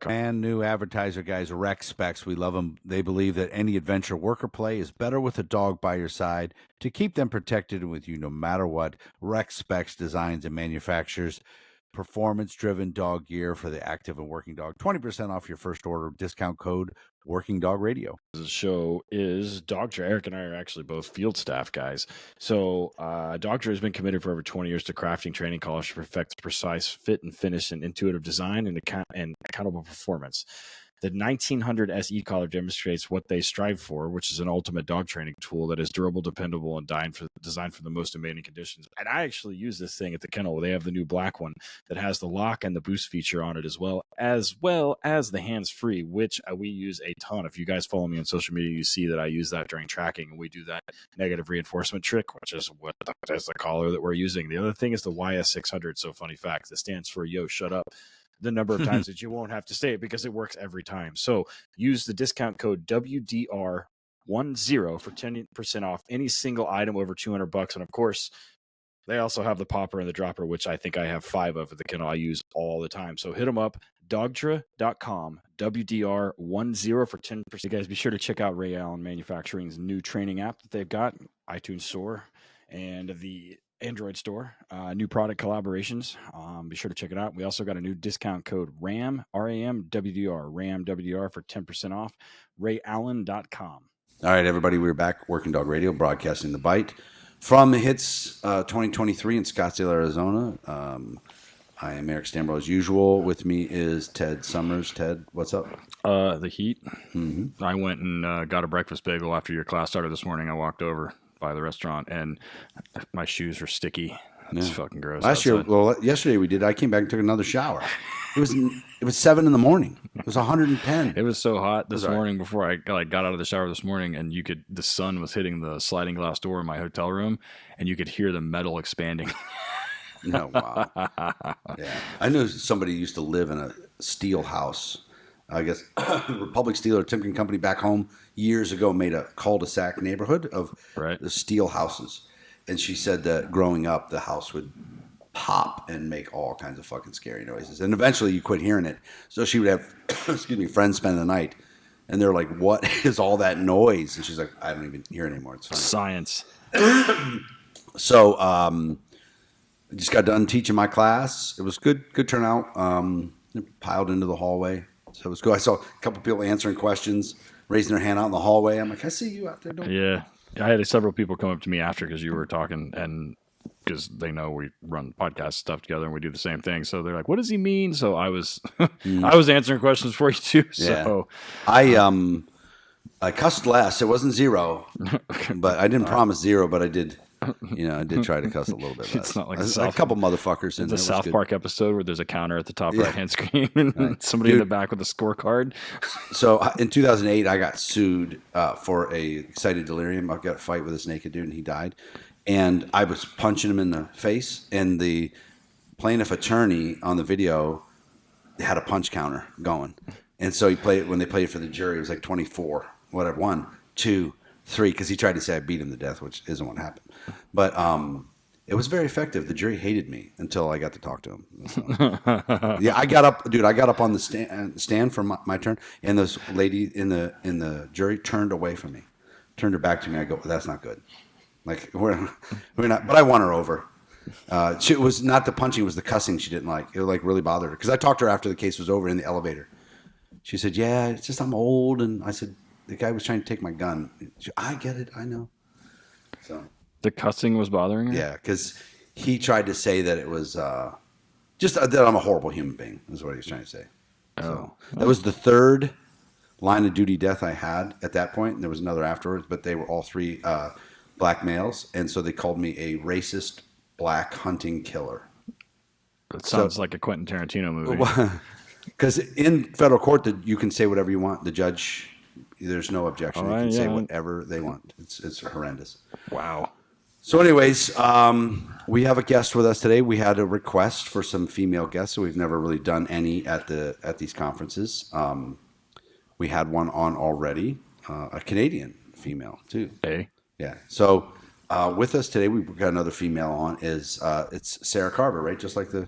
Brand new advertiser, guys, Rec Specs. We love them. They believe that any adventure, work, or play is better with a dog by your side to keep them protected and with you no matter what. Rec Specs designs and manufactures performance-driven dog gear for the active and working dog. 20% off your first order. Discount code Working Dog Radio. The show is Dogtra. Eric and I are actually both field staff guys. So Dogtra has been committed for over 20 years to crafting training collars to perfect precise fit and finish and intuitive design and accountable performance. The 1900 SE collar demonstrates what they strive for, which is an ultimate dog training tool that is durable, dependable, and designed for the most demanding conditions. And I actually use this thing at the kennel. They have the new black one that has the lock and the boost feature on it, as well as the hands-free, which we use a ton. If you guys follow me on social media, you see that I use that during tracking, and we do that negative reinforcement trick, which is that's the collar that we're using. The other thing is the YS600. So funny fact, that stands for Yo, Shut Up. The number of times that you won't have to say it because it works every time. So use the discount code WDR10 for 10% off any single item over $200. And of course, they also have the popper and the dropper, which I think I have 5 of at the kennel. I use all the time. So hit them up, dogtra.com, WDR10 for 10%. You guys be sure to check out Ray Allen Manufacturing's new training app that they've got, iTunes Store, and the Android store, new product collaborations. Be sure to check it out. We also got a new discount code RAM, RAMWDR, RAMWDR for 10% off, rayallen.com. All right, everybody, we're back, Working Dog Radio, broadcasting the bite from HYATT 2023 in Scottsdale, Arizona. I am Eric Stambro as usual. With me is Ted Summers. Ted, what's up? The heat. Mm-hmm. I went and got a breakfast bagel after your class started this morning. I walked over by the restaurant and my shoes were sticky. It's fucking gross. Yesterday we did. I came back and took another shower. It was 7 in the morning. It was 110. It was so hot this morning before I got out of the shower this morning, and the sun was hitting the sliding glass door in my hotel room, and you could hear the metal expanding. No, wow. Yeah, I knew somebody used to live in a steel house. I guess Republic Steel or Timken Company back home years ago made a cul-de-sac neighborhood of the steel houses. And she said that growing up, the house would pop and make all kinds of fucking scary noises. And eventually you quit hearing it. So she would have, friends spend the night. And they're like, what is all that noise? And she's like, I don't even hear it anymore. It's funny. Science. So I just got done teaching my class. It was good turnout. Piled into the hallway. So it was good. I saw a couple people answering questions, raising their hand out in the hallway. I'm like, I see you out there. Yeah. I had several people come up to me after because you were talking, and because they know we run podcast stuff together and we do the same thing. So they're like, what does he mean? So I was I was answering questions for you too. So I cussed less. It wasn't 0, but I didn't promise 0, but I did. I did try to cuss a little bit. It's not like a couple motherfuckers in the South Park episode where there's a counter at the top right-hand screen and somebody in the back with a scorecard. So in 2008, I got sued for a excited delirium. I got a fight with this naked dude, and he died. And I was punching him in the face, and the plaintiff attorney on the video had a punch counter going. And so when they played it for the jury, it was like 24, whatever, 1, 2, 3, because he tried to say I beat him to death, which isn't what happened. But it was very effective. The jury hated me until I got to talk to him. So, I got up on the stand for my turn, and this lady in the jury turned away from me, turned her back to me. I go, that's not good. Like we're not. But I won her over. It was not the punching; it was the cussing she didn't like. It really bothered her because I talked to her after the case was over in the elevator. She said, "Yeah, it's just I'm old," and I said, "The guy was trying to take my gun." I get it. I know. So the cussing was bothering her? Yeah, because he tried to say that it was just that I'm a horrible human being, is what he was trying to say. So that was the 3rd line of duty death I had at that point, and there was another afterwards, but they were all 3 black males, and so they called me a racist black hunting killer. That sounds like a Quentin Tarantino movie. Because in federal court, you can say whatever you want. The judge, there's no objection. They can say whatever they want. It's horrendous. Wow. So anyways, we have a guest with us today. We had a request for some female guests, so we've never really done any at these conferences. We had one on already, a Canadian female too. Hey. Yeah. So with us today, we've got another female on. It's Sarah Carver, right? Just like the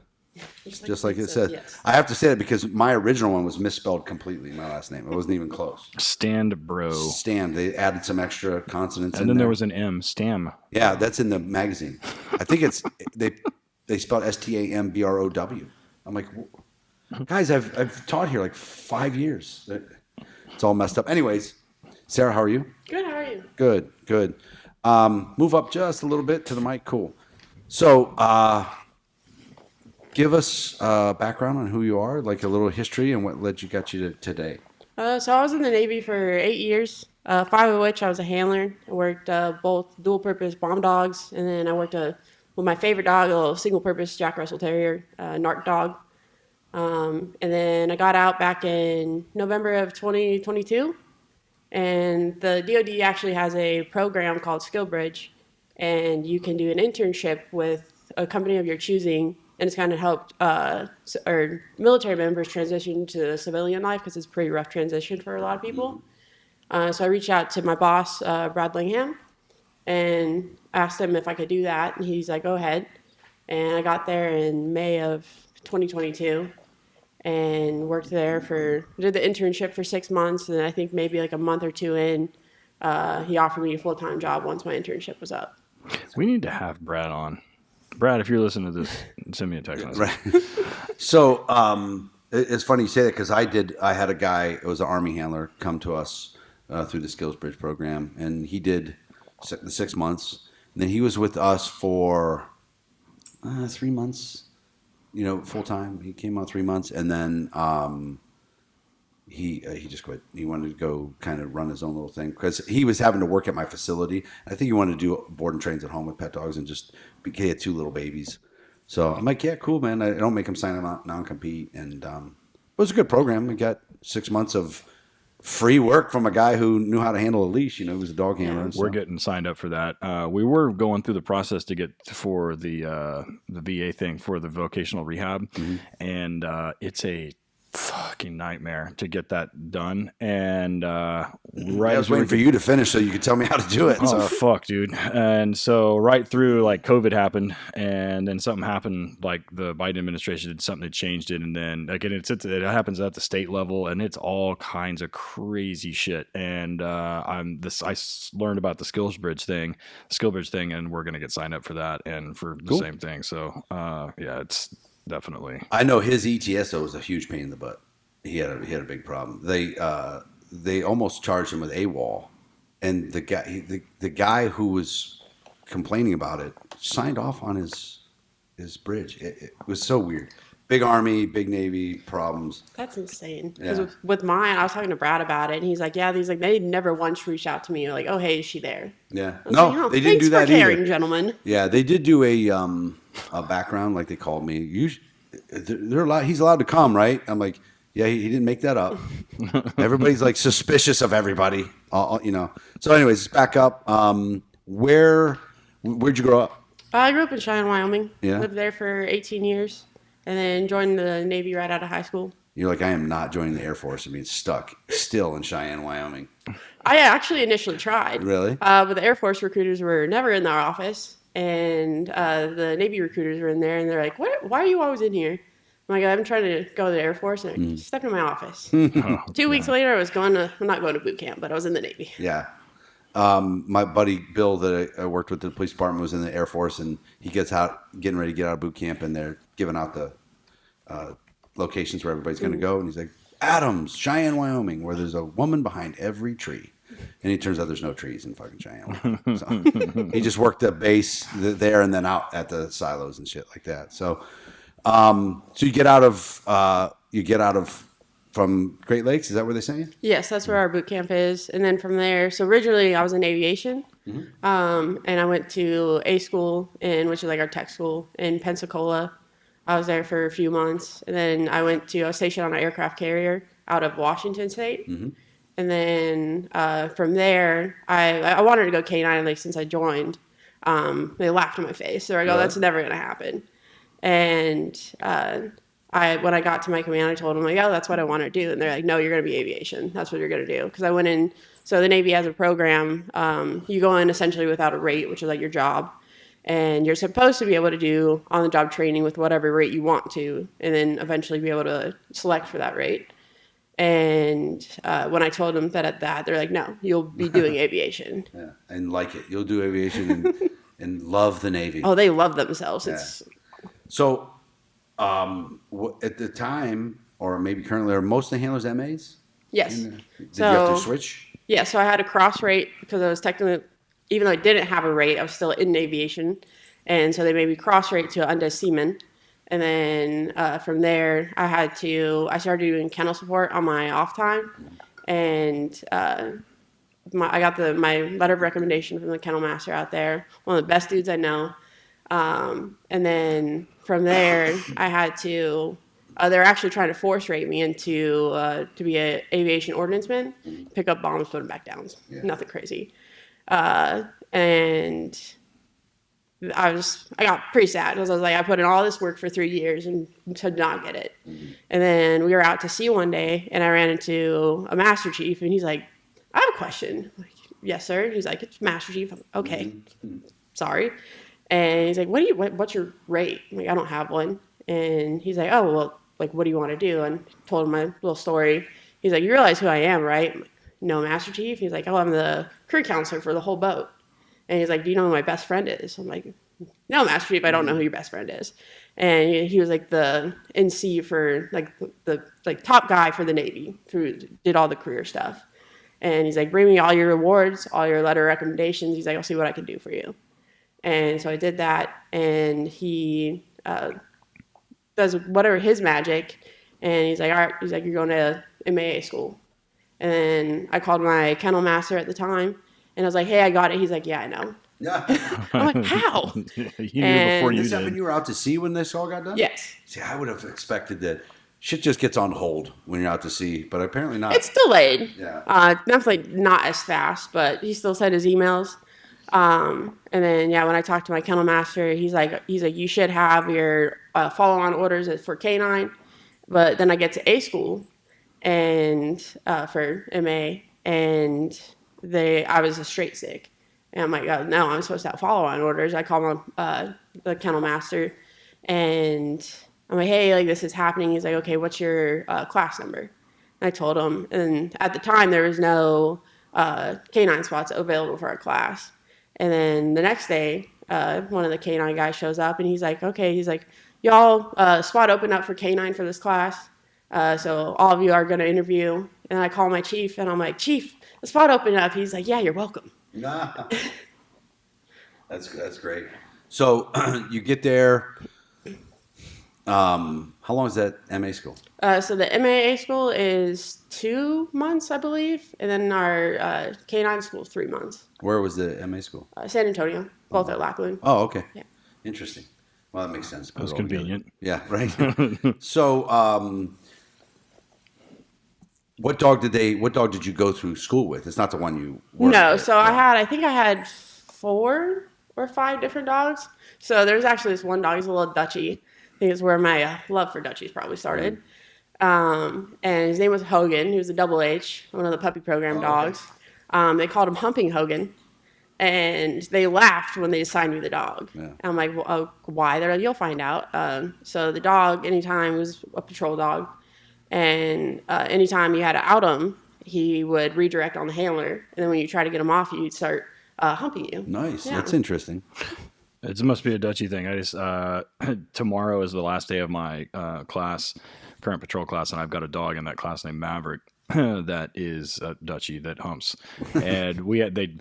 Just like it says. Yes. I have to say that because my original one was misspelled completely, my last name. It wasn't even close. Stand bro. Stand. They added some extra consonants and then there was an M. Stam. Yeah, that's in the magazine. I think it's they spelled STAMBROW. I'm like, guys, I've taught here like 5 years. It's all messed up. Anyways, Sarah, how are you? Good. How are you? Good. Move up just a little bit to the mic. Cool. So, give us background on who you are, like a little history and what got you to today. So I was in the Navy for 8 years, 5 of which I was a handler. I worked both dual-purpose bomb dogs, and then I worked with my favorite dog, a little single-purpose Jack Russell Terrier, narc dog. And then I got out back in November of 2022, and the DoD actually has a program called SkillBridge, and you can do an internship with a company of your choosing. And it's kind of helped our military members transition to civilian life because it's a pretty rough transition for a lot of people. So I reached out to my boss, Brad Lingham, and asked him if I could do that. And he's like, go ahead. And I got there in May of 2022 and worked there did the internship for 6 months. And then I think maybe like a month or two in, he offered me a full-time job once my internship was up. We need to have Brad on. Brad, if you're listening to this, send me a text message. Right. So it's funny you say that because I had a guy, it was an Army handler, come to us through the Skills Bridge program, and he did the 6 months. And then he was with us for 3 months, full time. He came out 3 months, and then he just quit. He wanted to go kind of run his own little thing because he was having to work at my facility. I think he wanted to do board and trains at home with pet dogs and he had 2 little babies. So I'm like, yeah, cool, man. I don't make him sign a non-compete. And it was a good program. We got 6 months of free work from a guy who knew how to handle a leash. He was a dog handler. We're getting signed up for that. We were going through the process to get for the VA thing for the vocational rehab. Mm-hmm. And it's a fucking nightmare to get that done. And I was waiting for you to finish so you could tell me how to do it. Oh, fuck, dude. And so right through like COVID happened, and then something happened, like the Biden administration did something that changed it, and then again it happens at the state level, and it's all kinds of crazy shit. And I learned about the SkillBridge thing, and we're gonna get signed up for that and for the same thing. So yeah, it's definitely. I know his ETSO was a huge pain in the butt. He had a big problem. They almost charged him with AWOL, and the guy who was complaining about it signed off on his bridge. It was so weird. Big Army, big Navy problems. That's insane. Because with mine, I was talking to Brad about it, and he's like, "Yeah, they never once reached out to me like, oh hey, is she there?" Yeah, no, they didn't do that either. Thanks for caring, either. Gentlemen. Yeah, they did do a background, like they called me. He's allowed to come, right? I'm like, yeah, he didn't make that up. Everybody's like suspicious of everybody, So, anyways, back up. Where'd you grow up? I grew up in Cheyenne, Wyoming. Yeah. Lived there for 18 years, and then joined the Navy right out of high school. You're like, I am not joining the Air Force. I mean, stuck still in Cheyenne, Wyoming. I actually initially tried. Really? But the Air Force recruiters were never in our office. And the Navy recruiters were in there, and they're like, why are you always in here? I'm like, I'm trying to go to the Air Force, and I stepped in my office. 2 weeks later, I'm not going to boot camp, but I was in the Navy. Yeah. My buddy Bill that I worked with at the police department was in the Air Force, and he gets out, getting ready to get out of boot camp, and they're giving out the locations where everybody's going to go. And he's like, Adams, Cheyenne, Wyoming, where there's a woman behind every tree. And it turns out there's no trees in fucking Cheyenne. So he just worked the base there and then out at the silos and shit like that. So, so you get out of from Great Lakes. Is that where they sent you? Yes, that's where our boot camp is. And then from there, so originally I was in aviation, and I went to A school, which is like our tech school in Pensacola. I was there for a few months, and then I was stationed on an aircraft carrier out of Washington State. Mm-hmm. And then from there, I wanted to go K-9 like since I joined. They laughed in my face. So I go, that's never going to happen. And when I got to my command, I told them, like, oh, that's what I want to do. And they're like, no, you're going to be aviation. That's what you're going to do. Because I went in. So the Navy has a program. You go in essentially without a rate, which is like your job. And you're supposed to be able to do on-the-job training with whatever rate you want to, and then eventually be able to select for that rate. And when I told them that at that, they're like, no, you'll be doing aviation. Yeah, and like it. You'll do aviation and love the Navy. Oh, they love themselves. Yeah. It's So, at the time, or maybe currently, are most of the handlers MAs? yes. Did you So have to switch? yeah, so I had a cross rate because I was technically, even though I didn't have a rate, I was still in aviation, and so they made me cross rate to under seaman. And then from there, I started doing kennel support on my off time, and I got my letter of recommendation from the kennel master out there, one of the best dudes I know. And then from there, I had to. They're actually trying to force rate me into to be an aviation ordnanceman, pick up bombs, put them back down. Yeah. Nothing crazy. And I got pretty sad because I was like, I put in all this work for 3 years and to not get it. Mm-hmm. And then we were out to sea one day, and I ran into a master chief, and he's like, I have a question. I'm like, yes, sir. He's like, it's Master Chief. I'm like, okay, sorry. And he's like, what's your rate? I'm like, I don't have one. And he's like, oh, well, like, what do you want to do? And I told him my little story. He's like, you realize who I am, right? I'm like, no, Master Chief. He's like, oh, I'm the crew counselor for the whole boat. And he's like, do you know who my best friend is? I'm like, no, Master Chief, I don't know who your best friend is. And he was like the NC for like the top guy for the Navy who did all the career stuff. And he's like, bring me all your awards, all your letter of recommendations. He's like, I'll see what I can do for you. And so I did that, and he does whatever his magic, and he's like, all right, he's like, you're going to MAA school. And then I called my kennel master at the time, and I was like, hey, I got it. He's like, yeah, I know. Yeah. I'm like, how? You knew before And- you Is that did. when you were out to sea when this all got done? Yes. See, I would have expected that shit just gets on hold when you're out to sea, but apparently not. It's delayed. Yeah. Definitely not as fast, but he still sent his emails. And then, yeah, when I talked to my kennel master, he's like, you should have your follow-on orders for canine. But then I get to A school and for MA, and I was a straight sick. And I'm like, oh, no, I'm supposed to have follow-on orders. I call the kennel master, and I'm like, hey, like, this is happening. He's like, okay, what's your class number? And I told him, and at the time there was no canine spots available for our class. And then the next day, one of the canine guys shows up, and he's like, okay, he's like, y'all, spot open up for canine for this class. So all of you are going to interview. And I call my chief, and I'm like, Chief, the spot opened up. He's like, yeah, you're welcome. Nah. That's great. So you get there. How long is that MA school? So the MAA school is 2 months, I believe, and then our canine school is 3 months. Where was the MA school? San Antonio, both at Lackland. Oh, okay. Yeah. Interesting. Well, that makes sense. That was Put it all convenient. together. Yeah, right. So, what dog did you go through school with? It's not the one you worked No, with. so I think I had 4 or 5 different dogs. So there's actually this one dog. He's a little Dutchie. I think it's where my love for Dutchies probably started. And his name was Hogan. He was a double H, one of the puppy program dogs. They called him Humping HHogan. And they laughed when they assigned me the dog. Yeah. And I'm like, well, why? They're like, you'll find out. So the dog, anytime, was a patrol dog. And anytime you had to out him, he would redirect on the handler. And then when you try to get him off you, he'd start humping you. Nice. Yeah. That's interesting. It must be a Dutchy thing. I just tomorrow is the last day of my current patrol class, and I've got a dog in that class named Maverick that is a Dutchy that humps. And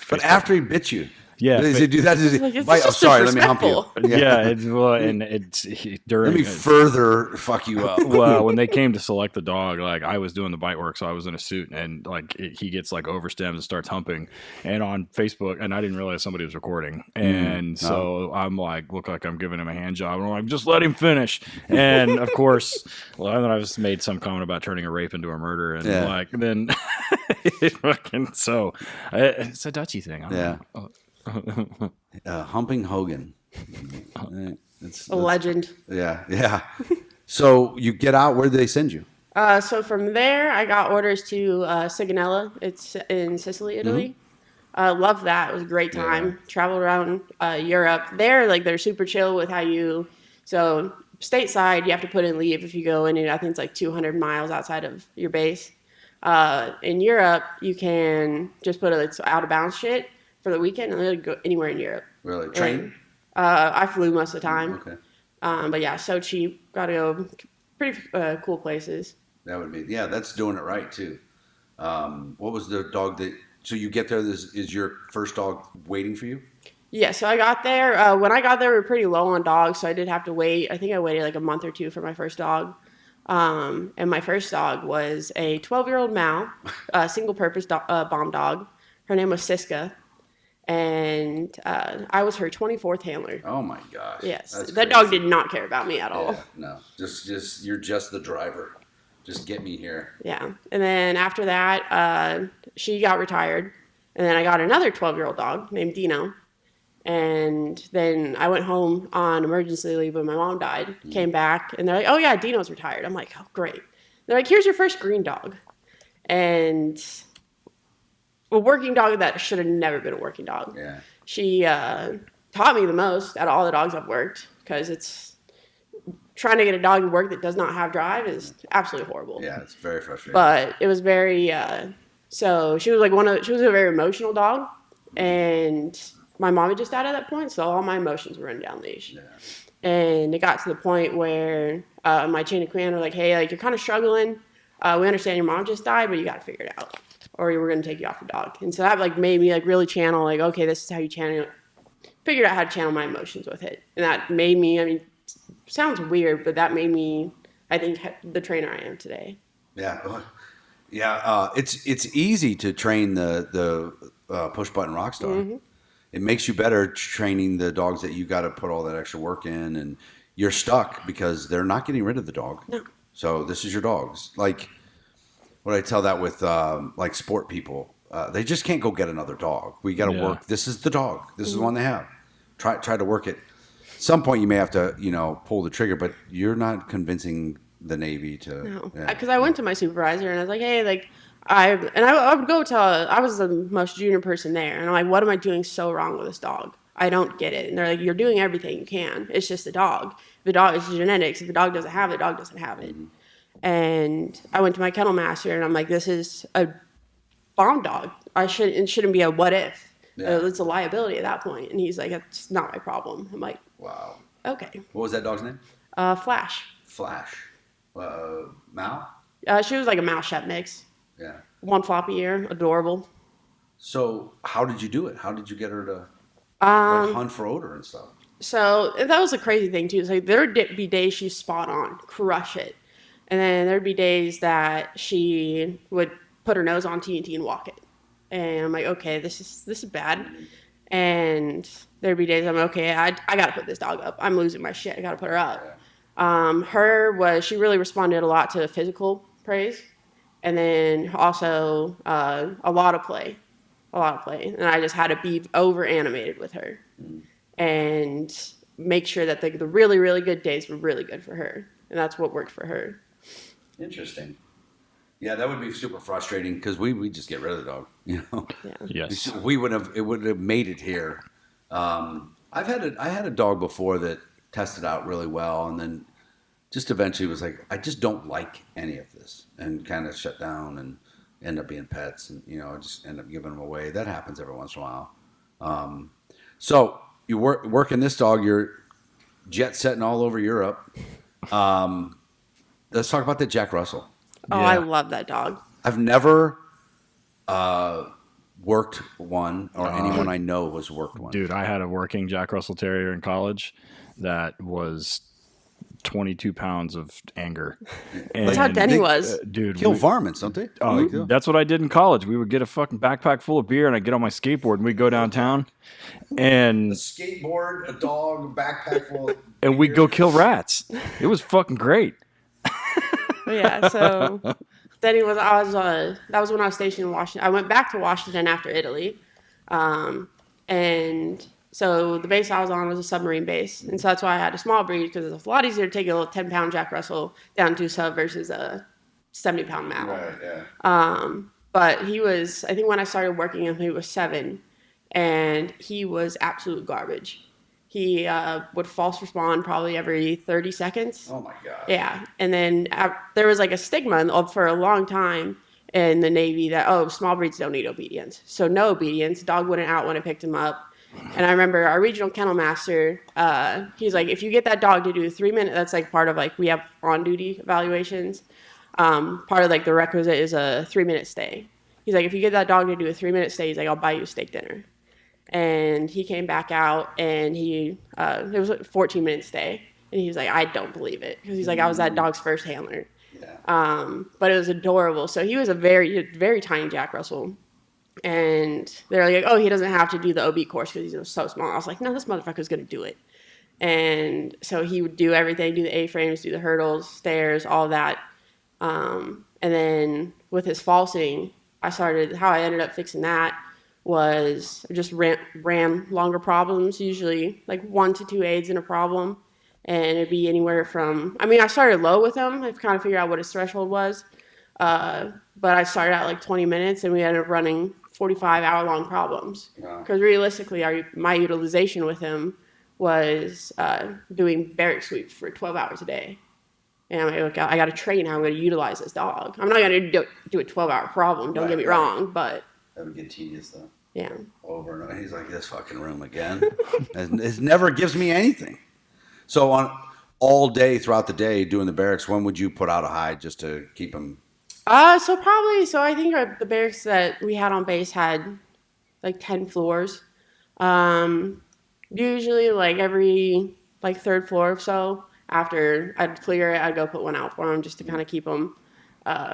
But after he bit you, Yeah, does he do that? Does he, Like, it's bite, oh, just sorry, let me hump you. disrespectful. and it's during Let me further fuck you up. well, when they came to select the dog, like I was doing the bite work, so I was in a suit, and like he gets like overstems and starts humping, and on Facebook, and I didn't realize somebody was recording, and so I'm like, look like I'm giving him a hand job, and I'm like, just let him finish, and of course, well, then I just made some comment about turning a rape into a murder, and like then, so it's a Dutchy thing, I don't know. Humping HHogan. It's A legend. Yeah. So you get out. Where do they send you? So from there, I got orders to Sigonella. It's in Sicily, Italy. Loved that. It was a great time. Yeah. Traveled around Europe. They're super chill with so stateside, you have to put in leave if you go in, I think it's like 200 miles outside of your base. In Europe, you can just put it's out of bounds shit for the weekend and they'll go anywhere in Europe. Really? Train? I flew most of the time. Okay. But yeah, so cheap. Got to go pretty cool places. That would be, yeah, that's doing it right too. What was the dog so you get there, is your first dog waiting for you? Yeah, so I got there. When I got there, we were pretty low on dogs, so I did have to wait. I think I waited like a month or two for my first dog. And my first dog was a 12-year-old Mal, a single-purpose bomb dog. Her name was Siska. And I was her 24th handler. Oh my gosh. Yes. That's that crazy. dog did not care about me at all. Yeah, no. Just you're just the driver. Just get me here. Yeah. And then after that, she got retired. And then I got another 12-year-old dog named Dino. And then I went home on emergency leave when my mom died. Came back, and they're like, "Oh yeah, Dino's retired." I'm like, "Oh great." They're like, "Here's your first green dog," and a working dog that should have never been a working dog. Yeah. She taught me the most out of all the dogs I've worked, because it's trying to get a dog to work that does not have drive is absolutely horrible. Yeah, it's very frustrating. But it was very so she was she was a very emotional dog, and my mom had just died at that point, so all my emotions were running down leash. Yeah. And it got to the point where my chain of command were like, "Hey, like, you're kind of struggling. We understand your mom just died, but you got to figure it out, or we're going to take you off the dog." And so that made me really channel, okay, this is how you channel. Figured out how to channel my emotions with it, and that made me. Sounds weird, but that made me, I think, the trainer I am today. Yeah. Yeah. It's easy to train the push button rock star. Mm-hmm. It makes you better training the dogs that you got to put all that extra work in, and you're stuck because they're not getting rid of the dog. No. So this is your dog's. Like, what I tell that with like sport people, they just can't go get another dog. We got to work. This is the dog. This is the one they have. Try to work it. At some point you may have to, pull the trigger, but you're not convincing the Navy to. No, because I went to my supervisor and I was like, "Hey, I would go tell. I was the most junior person there, and I'm like, what am I doing so wrong with this dog? I don't get it." And they're like, "You're doing everything you can. It's just the dog. The dog is genetics. If the dog doesn't have it, the dog doesn't have it." Mm-hmm. And I went to my kennel master, and I'm like, "This is a bomb dog. It shouldn't be a what if. Yeah. It's a liability at that point." And he's like, "That's not my problem." I'm like, "Wow, okay." What was that dog's name? Flash. Flash. Mal? She was like a mouse Shep mix. Yeah. One floppy ear, adorable. So how did you do it? How did you get her to hunt for odor and stuff? So that was a crazy thing too. It's there'd be days she's spot on, crush it, and then there'd be days that she would put her nose on TNT and walk it, and I'm like, okay, this is bad. Mm-hmm. And there'd be days I'm okay, I got to put this dog up. I'm losing my shit. I got to put her up. Yeah. She really responded a lot to physical praise. And then also a lot of play. And I just had to be over animated with her and make sure that the really, really good days were really good for her. And that's what worked for her. Interesting. Yeah, that would be super frustrating because we just get rid of the dog, Yeah. Yes. It would have made it here. I had a dog before that tested out really well, and then just eventually was like, I just don't like any of this, and kind of shut down and end up being pets, and just end up giving them away. That happens every once in a while. So you working this dog, you're jet setting all over Europe. Let's talk about the Jack Russell. Oh, yeah. I love that dog. I've never worked one, or anyone I know has worked one. Dude, I had a working Jack Russell Terrier in college that was 22 pounds of anger. That's how Denny was. Dude, kill varmints, don't they? Oh, that's what I did in college. We would get a fucking backpack full of beer, and I'd get on my skateboard, and we'd go downtown. And a skateboard, a dog, a backpack full of and we'd go kill rats. It was fucking great. Yeah, so Denny was, that was when I was stationed in Washington. I went back to Washington after Italy. And so the base I was on was a submarine base. And so that's why I had a small breed, because it's a lot easier to take a little 10-pound Jack Russell down to sub versus a 70-pound Mal. Right, yeah. But he was, I think when I started working him, he was 7. and he was absolute garbage. He would false respond probably every 30 seconds. Oh my god. Yeah, and then there was like a stigma for a long time in the Navy that small breeds don't need obedience. So no obedience. Dog wouldn't out when I picked him up. And I remember our regional kennel master, he's like, if you get that dog to do a 3-minute, that's like part of like, we have on-duty evaluations. Part of like the requisite is a 3-minute stay. He's like, if you get that dog to do a 3-minute stay, he's like, I'll buy you a steak dinner. And he came back out and it was a 14-minute stay. And he was like, I don't believe it. Because he's like, I was that dog's first handler. Yeah. But it was adorable. So he was a very, very tiny Jack Russell. And they're like, oh, he doesn't have to do the OB course because he's so small. I was like, no, this motherfucker's going to do it. And so he would do everything, do the A-frames, do the hurdles, stairs, all that. And then with his falsing, how I ended up fixing that was I just ran longer problems, usually like 1 to 2 aids in a problem. And it'd be anywhere from, I started low with him. I've kind of figured out what his threshold was. But I started at like 20 minutes and we ended up running 45-hour-long problems. Because realistically, my utilization with him was doing barrack sweeps for 12 hours a day. And I'm like, okay, I got to train how I'm going to utilize this dog. I'm not going to do a 12-hour problem, don't get me wrong, but... That would get tedious, though. Yeah. Over and over. He's like, this fucking room again. It never gives me anything. So on all day, throughout the day, doing the barracks, when would you put out a hide just to keep him... I think the barracks that we had on base had like 10 floors. Usually like every like third floor or so, after I'd clear it, I'd go put one out for them just to kind of keep them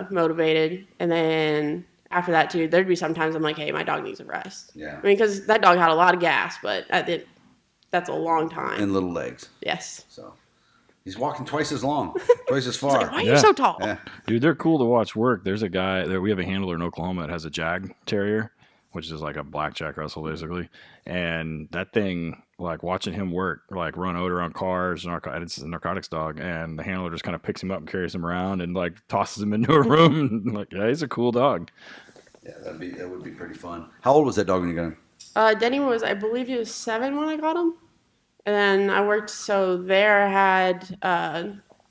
motivated. And then after that too, there'd be sometimes I'm like, hey, my dog needs a rest. Yeah. Because that dog had a lot of gas, but that's a long time. And little legs. Yes. So he's walking twice as long, twice as far. Like, why are you so tall? Yeah. Dude, they're cool to watch work. There's a guy there. We have a handler in Oklahoma that has a Jag Terrier, which is like a black Jack Russell, basically. And that thing, like watching him work, like run odor on cars, it's a narcotics dog. And the handler just kind of picks him up and carries him around and like tosses him into a room. Like, yeah, he's a cool dog. Yeah, that would be pretty fun. How old was that dog when you got him? Denny was, I believe he was 7 when I got him. And then I worked, so there I had,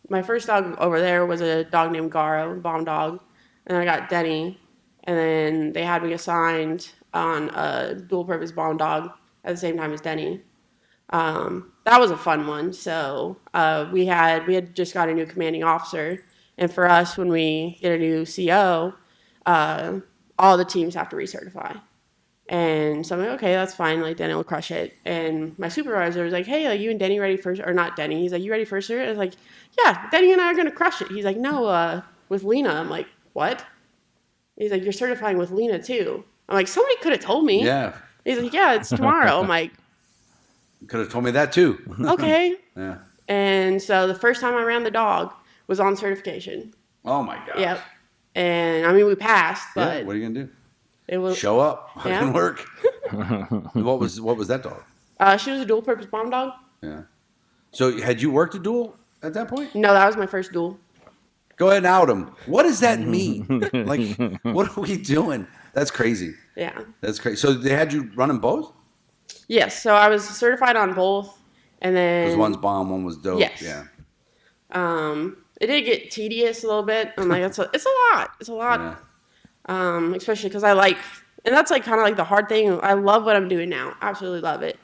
my first dog over there was a dog named Garo, a bomb dog. And I got Denny. And then they had me assigned on a dual-purpose bomb dog at the same time as Denny. That was a fun one. So we had just got a new commanding officer. And for us, when we get a new CO, all the teams have to recertify. And so I'm like, okay, that's fine. Like, Denny will crush it. And my supervisor was like, hey, are you and Denny ready for, or not Denny? He's like, you ready for cert? I was like, yeah, Denny and I are going to crush it. He's like, no, with Lena. I'm like, what? He's like, you're certifying with Lena too. I'm like, somebody could have told me. Yeah. He's like, yeah, it's tomorrow. I'm like, could have told me that too. okay. Yeah. And so the first time I ran the dog was on certification. Oh my gosh. Yep. And we passed, but yeah, what are you gonna do? It was show up. It yeah. can work. What was that dog? She was a dual purpose bomb dog. Yeah. So had you worked a dual at that point? No, that was my first dual. Go ahead and out him. What does that mean? Like, what are we doing? That's crazy. Yeah. That's crazy. So they had you running both? Yes. So I was certified on both, and then Because one's bomb, one was dope. Yes. Yeah. It did get tedious a little bit. I'm like, it's a lot. It's a lot. Yeah. Especially because and that's like kind of like the hard thing. I love what I'm doing now. Absolutely love it.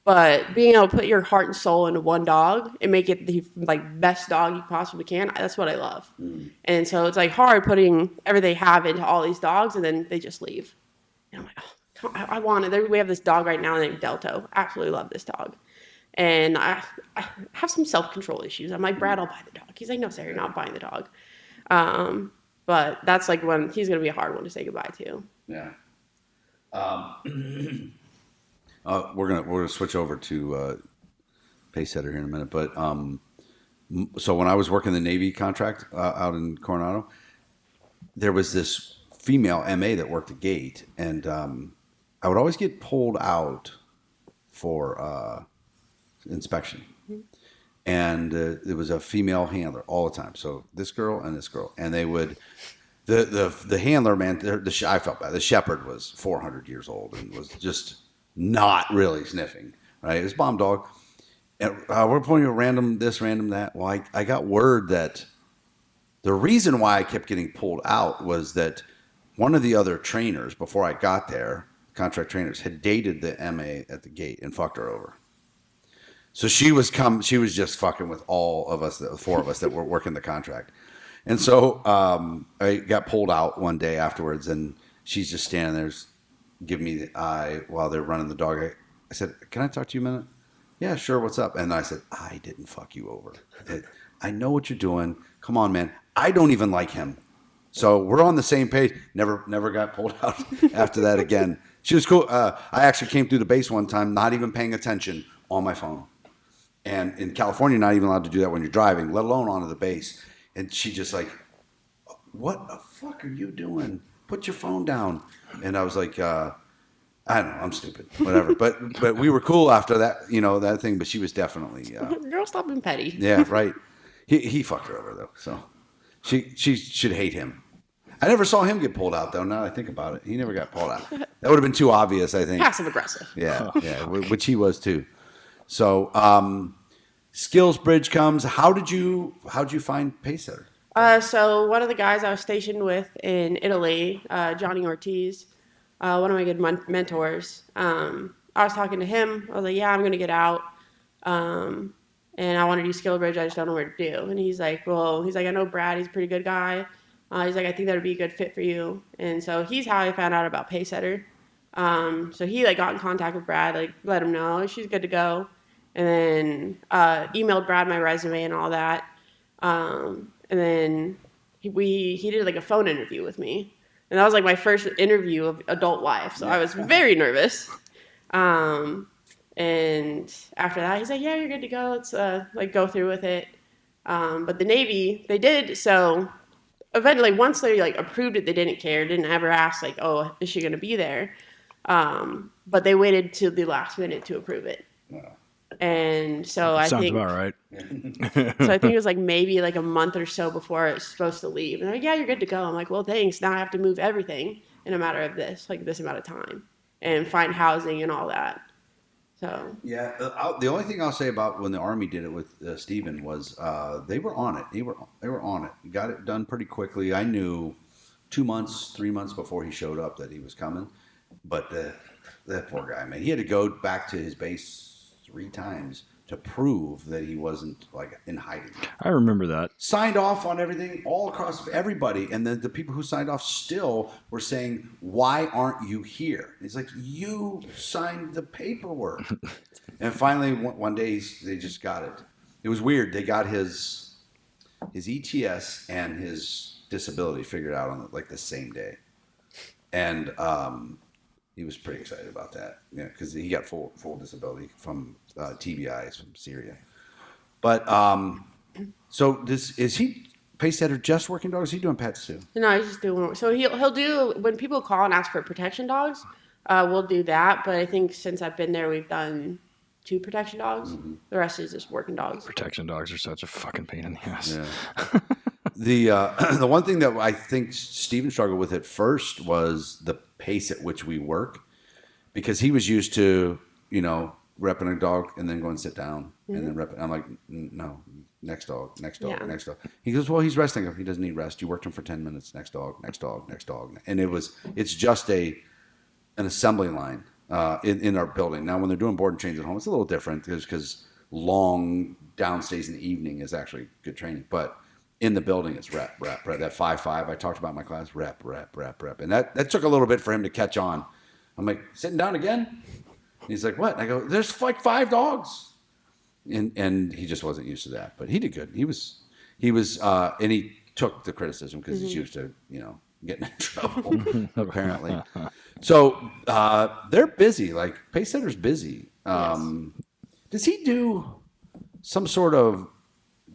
But being able to put your heart and soul into one dog and make it the like best dog you possibly can, that's what I love. Mm. And so it's like hard putting everything they have into all these dogs, and then they just leave. And I'm like, oh, come on, I want it. We have this dog right now named Delto. Absolutely love this dog. And I have some self-control issues. I'm like, Brad, I'll buy the dog. He's like, no, Sarah, you're not buying the dog. But that's like when he's going to be a hard one to say goodbye to. Yeah. We're gonna switch over to pace setter here in a minute. But so when I was working the Navy contract out in Coronado, there was this female MA that worked the gate, and I would always get pulled out for inspection. Mm-hmm. And there was a female handler all the time. So this girl and this girl, and they would, the handler, man, I felt bad. The shepherd was 400 years old and was just not really sniffing, right? It was bomb dog. And we're pointing at random this, random that. Well, I got word that the reason why I kept getting pulled out was that one of the other trainers before I got there, contract trainers, had dated the MA at the gate and fucked her over. So she was just fucking with all of us, the four of us that were working the contract. And so I got pulled out one day afterwards, and she's just standing there giving me the eye while they're running the dog. I said, "Can I talk to you a minute?" "Yeah, sure. What's up?" And I said, "I didn't fuck you over. I know what you're doing. Come on, man. I don't even like him. So we're on the same page." Never got pulled out after that again. She was cool. I actually came through the base one time, not even paying attention on my phone. And in California, not even allowed to do that when you're driving, let alone onto the base. And she just like, "What the fuck are you doing? Put your phone down." And I was like, I don't know, I'm stupid, whatever. But we were cool after that, that thing. But she was definitely Girl, stop being petty. Yeah, right. He fucked her over though, so she should hate him. I never saw him get pulled out though. Now that I think about it, he never got pulled out. That would have been too obvious, I think. Passive aggressive. Yeah, which he was too. So skills bridge comes. How'd you find Pacer? So one of the guys I was stationed with in Italy, Johnny Ortiz, one of my good mentors, I was talking to him. I was like, "Yeah, I'm going to get out. And I want to do skill bridge. I just don't know where to do." And he's like, "I know Brad. He's a pretty good guy." He's like, "I think that would be a good fit for you." And so he's how I found out about Pacesetter. So he got in contact with Brad, let him know she's good to go. And then emailed Brad my resume and all that. And then he did a phone interview with me. And that was my first interview of adult life. So I was very nervous. And after that, he's like, "Yeah, you're good to go. Let's go through with it." But the Navy, they did. So eventually, once they approved it, they didn't care. Didn't ever ask "Oh, is she going to be there?" But they waited till the last minute to approve it. Wow. And so I Sounds think about right. so I think it was maybe a month or so before I was supposed to leave. And they're like, "Yeah, you're good to go." I'm like, "Well, thanks. Now I have to move everything in a matter of this amount of time and find housing and all that." So yeah, the only thing I'll say about when the Army did it with Stephen was they were on it. They were on it. Got it done pretty quickly. I knew 2 months, 3 months before he showed up that he was coming. But that poor guy, man, he had to go back to his base 3 times to prove that he wasn't in hiding. I remember that. Signed off on everything all across everybody, and then the people who signed off still were saying, "Why aren't you here?" He's like, "You signed the paperwork." And finally, one day they just got it. It was weird. They got his ETS and his disability figured out on the same day, and he was pretty excited about that, because he got full disability from TBIs from Syria. But so is he Pacesetter just working dogs? Is he doing pets too? no, he's just doing. So he'll do when people call and ask for protection dogs. We'll do that. But I think since I've been there, we've done 2 protection dogs. Mm-hmm. The rest is just working dogs. Protection dogs are such a fucking pain in the ass. Yeah. The one thing that I think Steven struggled with at first was the pace at which we work, because he was used to, repping a dog and then go and sit down and then rep it. I'm like, "No, next dog, next dog, next dog." He goes, "Well, he's resting. He doesn't need rest. You worked him for 10 minutes. Next dog, next dog, next dog." And it's just an assembly line in our building. Now, when they're doing board and trains at home, it's a little different because long downstays in the evening is actually good training. But in the building, it's rep. That 5-5 I talked about in my class, rep. And that took a little bit for him to catch on. I'm like, "Sitting down again?" And he's like, "What?" And I go, "There's 5 dogs." And he just wasn't used to that. But he did good. He was and he took the criticism because he's used to, getting in trouble, apparently. So they're busy. Pacesetter's busy. Yes. Does he do some sort of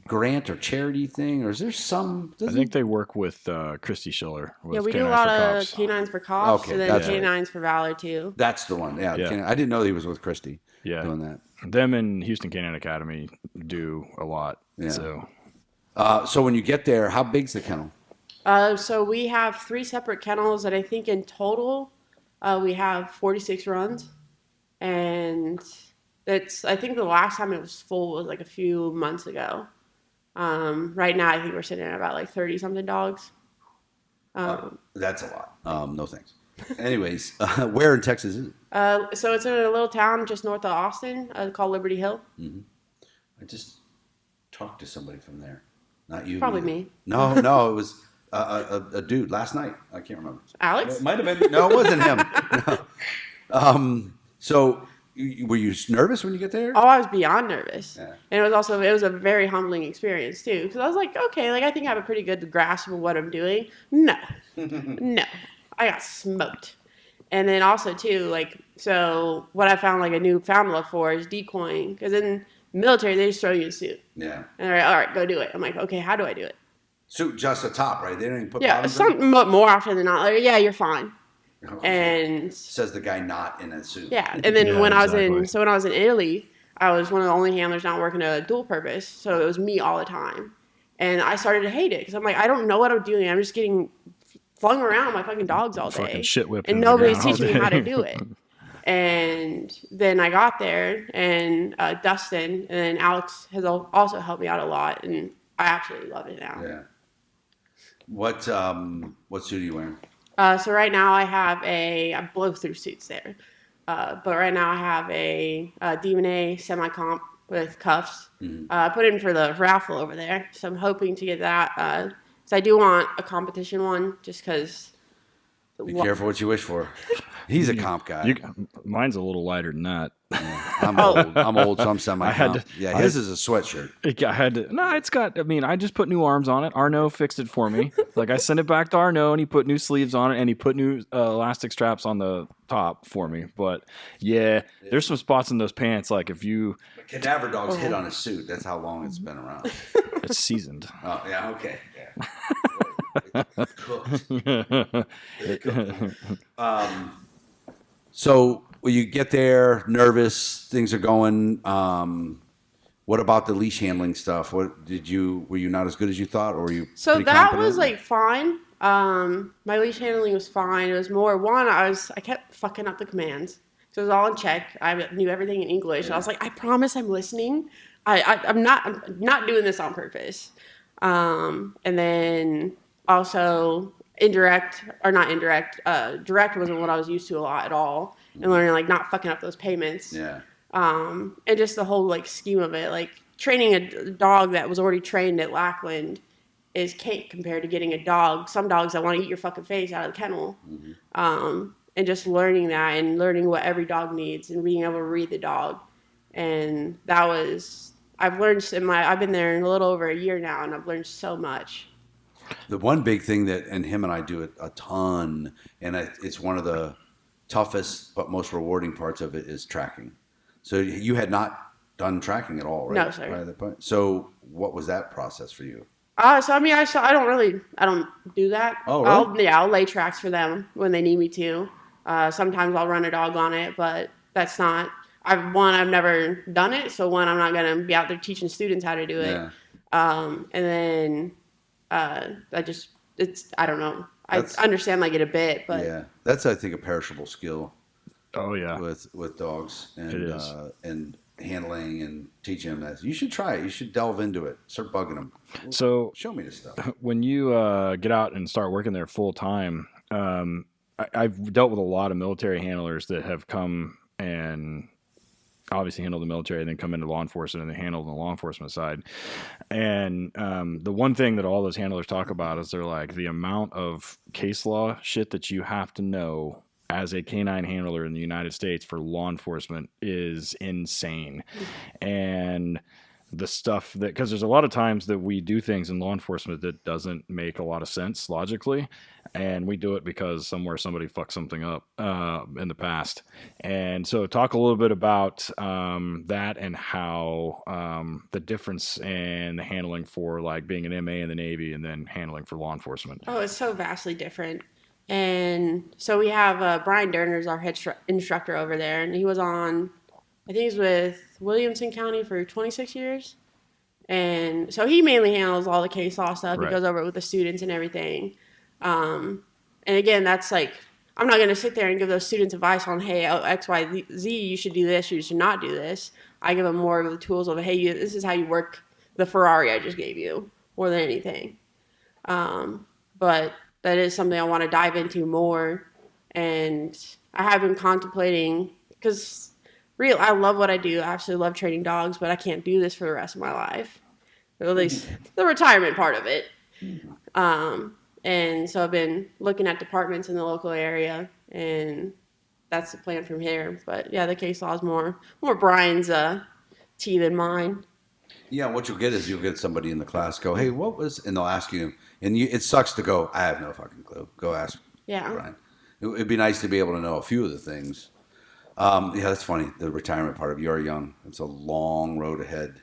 grant or charity thing, or is there some? I think they work with Christy Schiller. Yeah, we do a lot of Canines for Cops, and then Canines for Valor too. That's the one. Yeah. I didn't know he was with Christy. Yeah, doing that. Them and Houston Canine Academy do a lot. Yeah. So when you get there, how big's the kennel? So we have 3 separate kennels, and I think in total we have 46 runs. and I think the last time it was full was like a few months ago. Right now, I think we're sitting at about like 30 something dogs. That's a lot. No thanks. Anyways, where in Texas is it? So it's in a little town just north of Austin called Liberty Hill. Mm-hmm. I just talked to somebody from there. Not you. Probably either. me. No, it was a dude last night. I can't remember. Alex? It might have been. No, it wasn't him. No. So were you nervous when you get there? Oh, I was beyond nervous. Yeah. And it was a very humbling experience too. Because I was like, okay, like I think I have a pretty good grasp of what I'm doing. No. No. I got smoked. And then also too, like, so what I found like a newfound love for is decoying. Because in the military, they just throw you a suit. Yeah. And they're like, all right, go do it. I'm like, okay, how do I do it? Suit just a top, right? They don't even put Yeah, bottoms something more often than not. Like, yeah, you're fine. And says the guy not in a suit. yeah, and then Yeah, when I exactly. when I was in Italy, I was one of the only handlers not working a dual purpose, so it was me all the time, and I started to hate it because I'm like, I don't know what I'm doing. I'm just getting flung around my fucking dogs all day, Fucking shit whipped and into the nobody's ground all teaching me how to day. do it. And then I got there, and Dustin and then Alex has also helped me out a lot, and I absolutely love it now. Yeah. What suit are you wearing? So right now I blow through suits there. But right now I have a Demon A semi-comp with cuffs. Mm-hmm. I put in for the raffle over there. So I'm hoping to get that. So I do want a competition one just because. Be careful what you wish for. He's a comp guy. Mine's a little lighter than that. I'm old, so I'm semi-comp. His is a sweatshirt. I had to. No, it's got. I mean, I just put new arms on it. Arno fixed it for me. Like I sent it back to Arno, and he put new sleeves on it, and he put new elastic straps on the top for me. But yeah, there's some spots in those pants. Like if you Cadaver dogs hit on a suit. That's how long it's been around. it's seasoned. Oh yeah, okay. Yeah. It's cooked. It's cooked. So when you get there, nervous, things are going. What about the leash handling stuff? Were you not as good as you thought, or were you? So pretty that competent? was like fine. My leash handling was fine. It was more I kept fucking up the commands. So it was all in Czech. I knew everything in English. Yeah. I was like, I promise I'm listening. I'm not doing this on purpose. And then also direct wasn't what I was used to a lot at all. And learning like not fucking up those payments. Yeah. And just the whole like scheme of it, like training a dog that was already trained at Lackland is cake compared to getting a dog. Some dogs that want to eat your fucking face out of the kennel. Mm-hmm. And just learning that and learning what every dog needs and being able to read the dog. And I've been there in a little over a year now, and I've learned so much. The one big thing and him and I do it a ton, and it's one of the toughest but most rewarding parts of it is tracking. So you had not done tracking at all, right? No, sir. Right at that point. So what was that process for you? So I mean, I don't do that. Oh, really? I'll lay tracks for them when they need me to. Sometimes I'll run a dog on it, but that's not. I've never done it, so I'm not gonna be out there teaching students how to do it. Yeah. And then I don't know. I understand like it a bit, but yeah, that's I think a perishable skill. Oh yeah, with dogs and it is. And handling and teaching them that. You should try it. You should delve into it. Start bugging them. So show me this stuff. When you get out and start working there full time, I've dealt with a lot of military handlers that have come and obviously handle the military and then come into law enforcement and they handle the law enforcement side. And the one thing that all those handlers talk about is they're like the amount of case law shit that you have to know as a canine handler in the United States for law enforcement is insane. And the stuff that, because there's a lot of times that we do things in law enforcement that doesn't make a lot of sense logically, and we do it because somebody fucked something up in the past. And so talk a little bit about that and how the difference in the handling for like being an MA in the Navy and then handling for law enforcement. Oh, it's so vastly different. And so we have Brian Derner's our head instructor over there, and he was on, I think he was with Williamson County for 26 years. And so he mainly handles all the case law stuff. Right. He goes over it with the students and everything. And again, that's like, I'm not going to sit there and give those students advice on, hey, X, Y, Z, you should do this, you should not do this. I give them more of the tools of, hey, this is how you work the Ferrari I just gave you, more than anything. But that is something I want to dive into more. And I have been contemplating, because I love what I do. I absolutely love training dogs, but I can't do this for the rest of my life. Or at least the retirement part of it. And so I've been looking at departments in the local area, and that's the plan from here. But yeah, the case law is more Brian's tea than mine. Yeah, what you'll get is you'll get somebody in the class go, hey, what was, and they'll ask you, and it sucks to go, I have no fucking clue. Go ask Brian. It'd be nice to be able to know a few of the things. Yeah, that's funny. The retirement part of you're young. It's a long road ahead.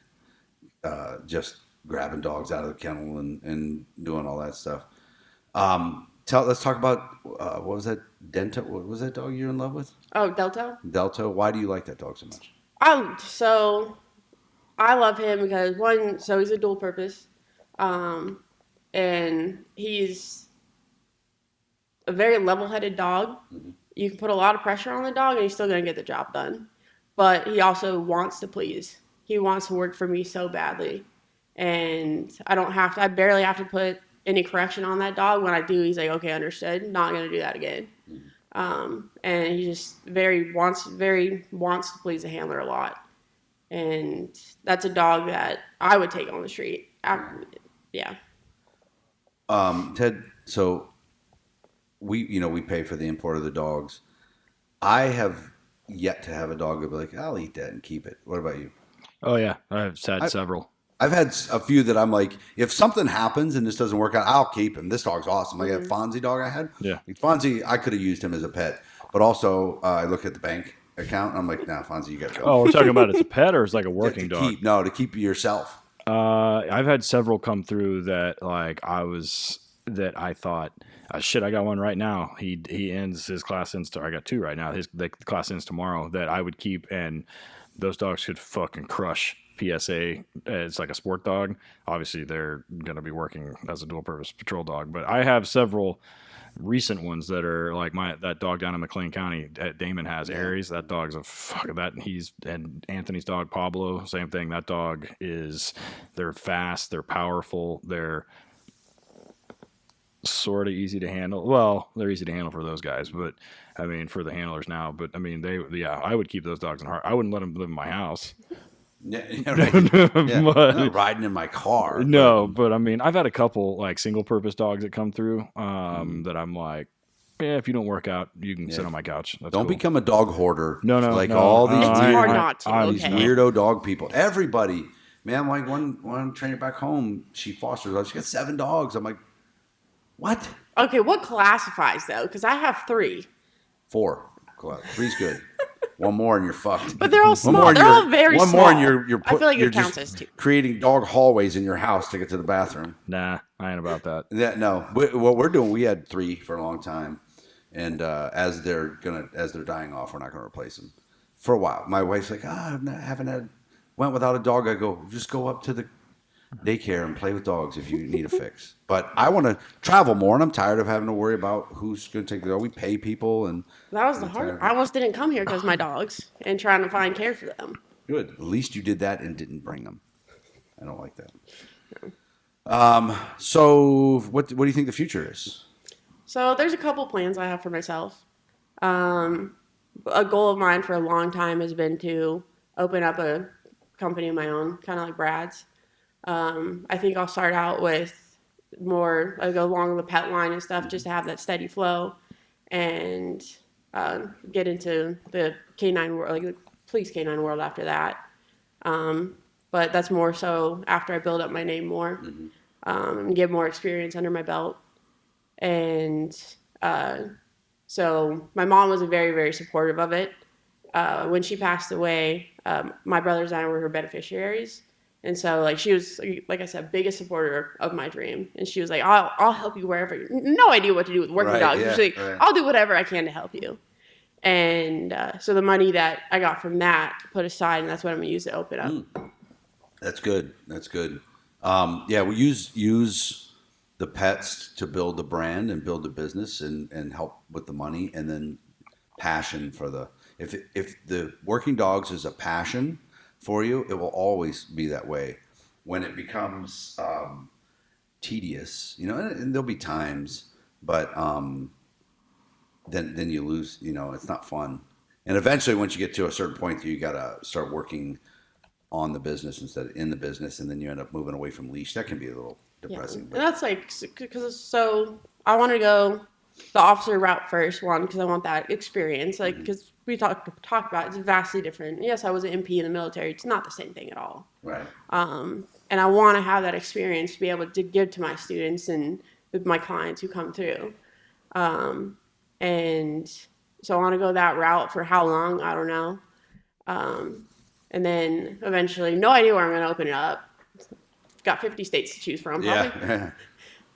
Just grabbing dogs out of the kennel and doing all that stuff. Let's talk about what was that Dento? What was that dog you're in love with? Oh, Delta. Delta. Why do you like that dog so much? So I love him because he's a dual purpose, and he's a very level-headed dog. Mm-hmm. You can put a lot of pressure on the dog, and he's still gonna get the job done. But he also wants to please. He wants to work for me so badly, and I barely have to put any correction on that dog. When I do, he's like, okay, understood, not going to do that again. And he just wants to please the handler a lot. And that's a dog that I would take on the street. Yeah. Ted, so we pay for the import of the dogs. I have yet to have a dog that be like, I'll eat that and keep it. What about you? Oh yeah, I've had several. I've had a few that I'm like, if something happens and this doesn't work out, I'll keep him. This dog's awesome. Like that Fonzie dog I had. Yeah. Like Fonzie, I could have used him as a pet. But also, I look at the bank account and I'm like, nah, Fonzie, you got to go. Oh, we're talking about as a pet or as like a working dog? To keep yourself. I've had several come through that I thought, shit, I got one right now. His class ends I got two right now. The class ends tomorrow that I would keep, and those dogs could fucking crush PSA. It's like a sport dog. Obviously, they're going to be working as a dual-purpose patrol dog. But I have several recent ones that are like that dog down in McLean County. Damon has Aries. That dog's and Anthony's dog Pablo. Same thing. That dog they're fast. They're powerful. They're sort of easy to handle. Well, they're easy to handle for those guys, but I mean for the handlers now. But I mean I would keep those dogs in heart. I wouldn't let them live in my house. Yeah, right. Not riding in my car. No, but I mean, I've had a couple like single-purpose dogs that come through that I'm like, yeah, if you don't work out, you can sit on my couch. That's don't cool. become a dog hoarder. No. All these it's hard not to. These weirdo dog people. Everybody, man. Like one trainer back home, she fosters. She got 7 dogs. I'm like, what? Okay, what classifies though? Because I have 3. 4. 3's good. One more and you're fucked. But they're all small. They're all very small. One more and I feel like you're it counts as 2. Creating dog hallways in your house to get to the bathroom. Nah, I ain't about that. No. What we're doing, we had 3 for a long time, and as they're dying off, we're not gonna replace them for a while. My wife's like, went without a dog. I go, just go up to the daycare and play with dogs if you need a fix. But I want to travel more, and I'm tired of having to worry about who's going to take the dog. We pay people, and that was the hard. I almost didn't come here because my dogs and trying to find care for them. Good. At least you did that and didn't bring them. I don't like that. No. So what do you think the future is? So there's a couple plans I have for myself. A goal of mine for a long time has been to open up a company of my own, kind of like Brad's. I think I'll start out with more go along the pet line and stuff, just to have that steady flow, and get into the canine world, like the police canine world after that. But that's more so after I build up my name more, and get more experience under my belt. And so my mom was very, very supportive of it. When she passed away, my brothers and I were her beneficiaries. And so, like, she was, like I said, biggest supporter of my dream. And she was like, I'll help you wherever. No idea what to do with working dogs. Yeah, She's like, I'll do whatever I can to help you. And so the money that I got from that put aside, and that's what I'm going to use to open up. That's good. Yeah, we use the pets to build the brand and build the business and help with the money, and then passion for the if the working dogs is a passion for you, it will always be that way. When it becomes tedious, and there'll be times, but then you lose. It's not fun. And eventually, once you get to a certain point, you gotta start working on the business instead of in the business, and then you end up moving away from leash. That can be a little depressing. And that's because I want to go the officer route first, one, because I want that experience, because we talked about it's vastly different. Yes, I was an MP in the military. It's not the same thing at all. Right. And I want to have that experience to be able to give to my students and with my clients who come through. And so I want to go that route for how long, I don't know. And then eventually, no idea where I'm going to open it up. Got 50 states to choose from, probably. Yeah.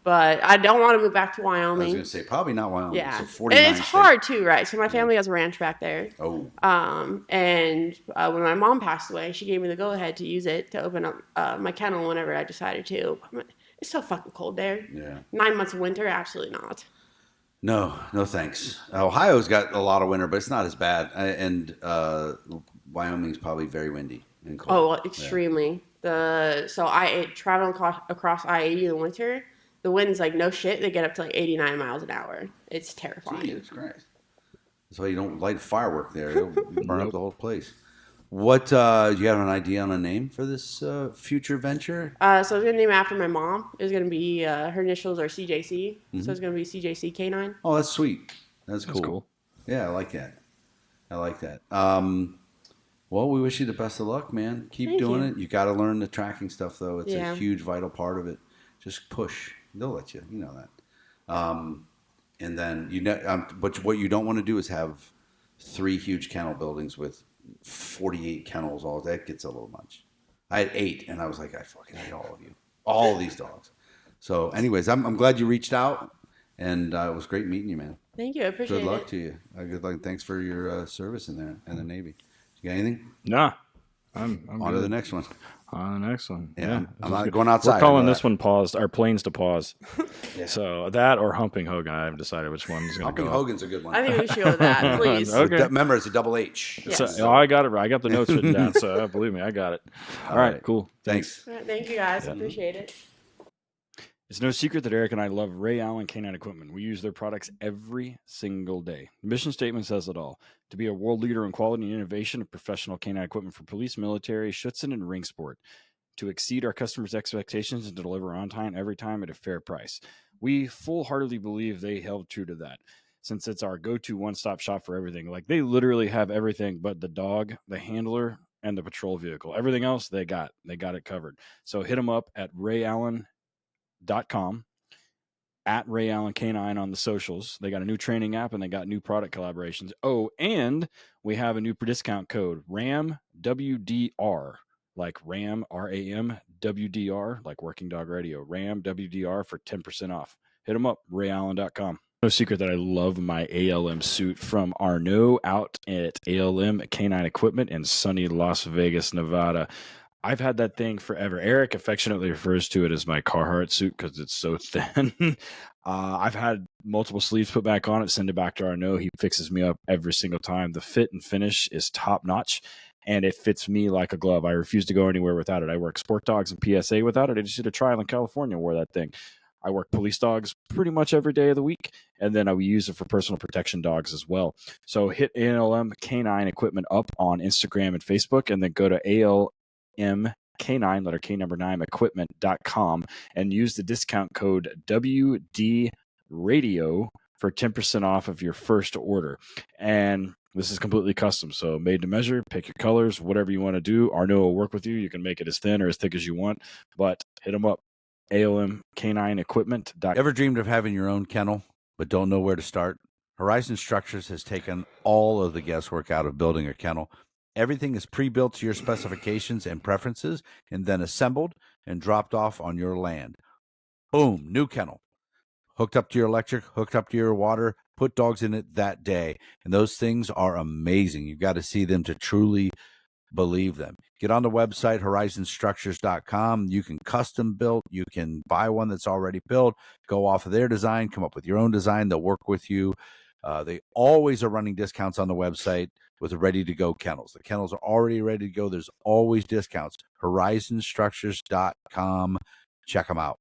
But I don't want to move back to I was Wyoming. going to say probably not Wyoming. Yeah. So 49 And it's hard too, right? So my family has a ranch back there. Oh. And when my mom passed away, she gave me the go-ahead to use it to open up my kennel whenever I decided to. It's so fucking cold there. Yeah. 9 months of winter, absolutely not. No thanks. Ohio's got a lot of winter, but it's not as bad. And Wyoming's probably very windy and cold. Oh, well, extremely. Yeah. So traveling across I-80 in the winter, the wind's like no shit. They get up to like 89 miles an hour. It's terrifying. Jesus Christ. That's why you don't light a firework there. It'll burn up the whole place. What, do you have an idea on a name for this future venture? So it's going to name after my mom. It's going to be, her initials are CJC. So it's going to be CJC K9. Oh, that's sweet. That's cool. That's cool. Yeah, I like that. Well, we wish you the best of luck, man. Keep doing it. You got to learn the tracking stuff, though. It's a huge, vital part of it. Just push. They'll let you. You know that. And then, but what you don't want to do is have 3 huge kennel buildings with 48 kennels. All that gets a little much. I had 8, and I was like, I fucking hate all of you. All of these dogs. So, anyways, I'm glad you reached out, and it was great meeting you, man. Thank you. I appreciate it. Good luck to you. Good luck. Thanks for your service in there in the Navy. You got anything? Nah. I'm on to the next one. On the next one. Yeah. I'm not going outside. We're calling this one paused. Our planes to pause. Yeah. So that or Humping HHogan. I haven't decided which one is going to go. Humping HHogan's a good one. I think we should go with that, please. Okay. Remember, it's a double H. Yes. So, I got it right. I got the notes written down, so believe me, I got it. All right, cool. Thanks. All right, thank you, guys. Appreciate it. It's no secret that Eric and I love Ray Allen Canine Equipment. We use their products every single day. The mission statement says it all. To be a world leader in quality and innovation of professional canine equipment for police, military, Schutzhund, and ring sport. To exceed our customers' expectations and to deliver on time every time at a fair price. We full-heartedly believe they held true to that, since it's our go-to one-stop shop for everything. Like, they literally have everything but the dog, the handler, and the patrol vehicle. Everything else, they got it covered. So hit them up at rayallen.com, at Ray Allen Canine on the socials. They got a new training app and they got new product collaborations. Oh, and we have a new discount code, RAMWDR, like RAM, RAM, WDR, like Working Dog Radio, RAM, WDR for 10% off. Hit them up, rayallen.com. No secret that I love my ALM suit from Arnaud out at ALM Canine Equipment in sunny Las Vegas, Nevada. I've had that thing forever. Eric affectionately refers to it as my Carhartt suit because it's so thin. I've had multiple sleeves put back on it, send it back to Arnaud. He fixes me up every single time. The fit and finish is top notch, and it fits me like a glove. I refuse to go anywhere without it. I work sport dogs and PSA without it. I just did a trial in California and wore that thing. I work police dogs pretty much every day of the week, and then I will use it for personal protection dogs as well. So hit ALM Canine Equipment up on Instagram and Facebook, and then go to ALM9, letter K number 9, equipment.com, and use the discount code WD Radio for 10% off of your first order. And this is completely custom, so made to measure. Pick your colors, whatever you want to do. Arnaud will work with you. You can make it as thin or as thick as you want, but hit them up. ALMK9equipment.com. Ever dreamed of having your own kennel but don't know where to start? Horizon Structures has taken all of the guesswork out of building a kennel. Everything is pre-built to your specifications and preferences and then assembled and dropped off on your land. Boom, new kennel. Hooked up to your electric, hooked up to your water, put dogs in it that day. And those things are amazing. You've got to see them to truly believe them. Get on the website, horizonstructures.com. You can custom build. You can buy one that's already built, go off of their design, come up with your own design. They'll work with you. They always are running discounts on the website with ready-to-go kennels. The kennels are already ready to go. There's always discounts. Horizonstructures.com. Check them out.